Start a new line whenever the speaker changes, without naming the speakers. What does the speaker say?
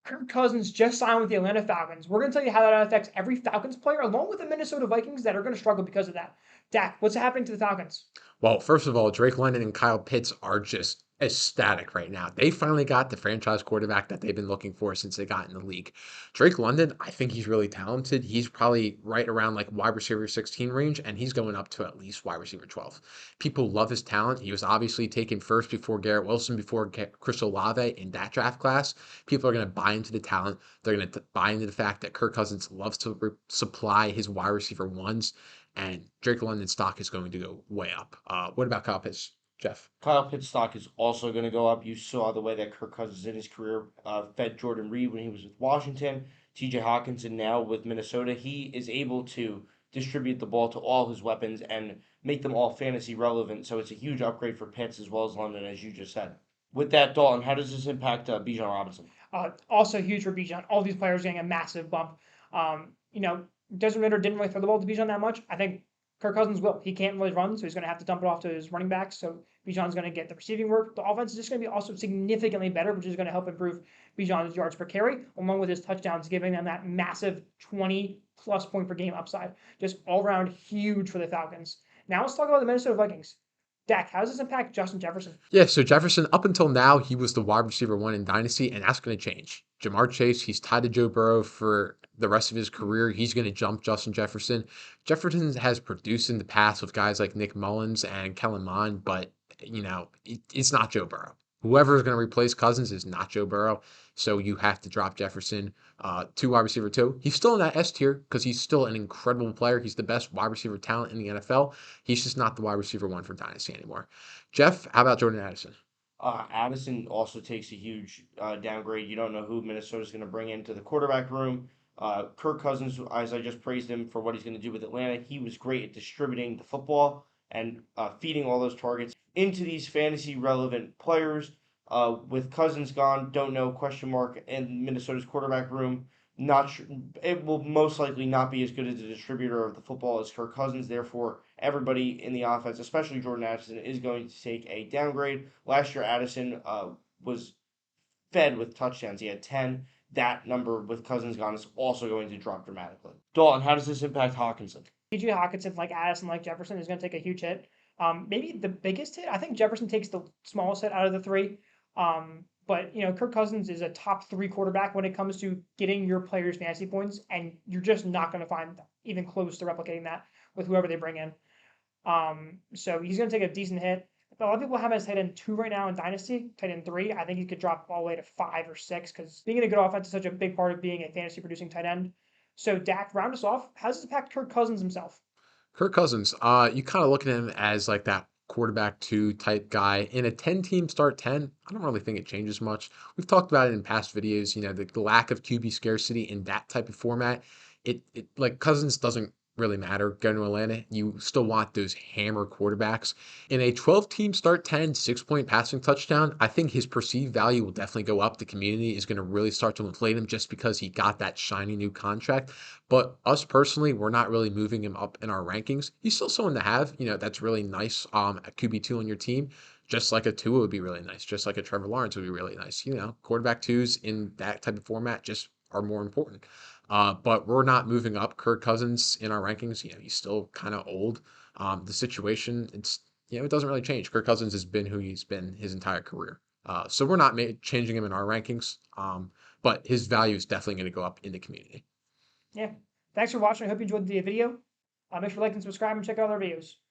Kirk Cousins just signed with the Atlanta Falcons. We're going to tell you how that affects every Falcons player, along with the Minnesota Vikings that are going to struggle because of that. Dak, what's happening to the Falcons?
Well, first of all, Drake London and Kyle Pitts are just ecstatic right now. They finally got the franchise quarterback that they've been looking for since they got in the league. Drake London, I think he's really talented. He's probably right around like wide receiver 16 range, and he's going up to at least wide receiver 12. People love his talent. He was obviously taken first before Garrett Wilson, before Chris Olave in that draft class. People are going to buy into the talent. They're going to buy into the fact that Kirk Cousins loves to supply his wide receiver ones, and Drake London's stock is going to go way up. What about Kyle Pitts, Jeff?
Kyle Pitt's stock is also going to go up. You saw the way that Kirk Cousins in his career fed Jordan Reed when he was with Washington. TJ Hawkinson now with Minnesota. He is able to distribute the ball to all his weapons and make them all fantasy relevant. So it's a huge upgrade for Pitts as well as London, as you just said. With that, Dalton, how does this impact Bijan Robinson?
Also huge for Bijan. All these players getting a massive bump. Desmond Ridder didn't really throw the ball to Bijan that much. I think Kirk Cousins will. He can't really run, so he's going to have to dump it off to his running backs. So Bijan's going to get the receiving work. The offense is just going to be also significantly better, which is going to help improve Bijan's yards per carry, along with his touchdowns, giving them that massive 20-plus point per game upside. Just all around huge for the Falcons. Now let's talk about the Minnesota Vikings. Dak, how does this impact Justin Jefferson?
Yeah, so Jefferson, up until now, he was the wide receiver one in Dynasty, and that's going to change. Jamar Chase, he's tied to Joe Burrow for the rest of his career. He's going to jump Justin Jefferson. Jefferson has produced in the past with guys like Nick Mullins and Kellen Mond, but, it's not Joe Burrow. Whoever is going to replace Cousins is not Joe Burrow, so you have to drop Jefferson to wide receiver two. He's still in that S tier because he's still an incredible player. He's the best wide receiver talent in the NFL. He's just not the wide receiver one for Dynasty anymore. Jeff, how about Jordan Addison?
Addison also takes a huge downgrade. You don't know who Minnesota's going to bring into the quarterback room. Kirk Cousins, as I just praised him for what he's going to do with Atlanta, he was great at distributing the football and feeding all those targets into these fantasy relevant players. With Cousins gone, don't know, question mark, in Minnesota's quarterback room. Not sure, it will most likely not be as good as a distributor of the football as Kirk Cousins. Therefore, everybody in the offense, especially Jordan Addison, is going to take a downgrade. Last year, Addison was fed with touchdowns. He had 10. That number with Cousins gone is also going to drop dramatically. Dalton, how does this impact Hawkinson?
TJ Hawkinson, like Addison, like Jefferson, is going to take a huge hit. Maybe the biggest hit. I think Jefferson takes the smallest hit out of the three. But Kirk Cousins is a top three quarterback when it comes to getting your players fantasy points, and you're just not going to find even close to replicating that with whoever they bring in. So he's going to take a decent hit. A lot of people have him as tight end 2 right now in Dynasty, tight end 3. I think he could drop all the way to 5 or 6 because being in a good offense is such a big part of being a fantasy producing tight end. So Dak, round us off. How does this impact Kirk Cousins himself?
Kirk Cousins, you kind of look at him as like that quarterback two type guy. In a 10-team start 10, I don't really think it changes much. We've talked about it in past videos, the lack of QB scarcity in that type of format. It like Cousins doesn't really matter going to Atlanta. You still want those hammer quarterbacks. In a 12-team start 10, 6-point passing touchdown, I think his perceived value will definitely go up. The community is going to really start to inflate him just because he got that shiny new contract. But us personally, we're not really moving him up in our rankings. He's still someone to have, that's really nice at QB2 on your team. Just like a Tua would be really nice. Just like a Trevor Lawrence would be really nice. Quarterback twos in that type of format just are more important. But we're not moving up Kirk Cousins in our rankings. He's still kind of old. The situation, it doesn't really change. Kirk Cousins has been who he's been his entire career. So we're not changing him in our rankings. But his value is definitely going to go up in the community.
Yeah. Thanks for watching. I hope you enjoyed the video. Make sure to like and subscribe and check out other videos.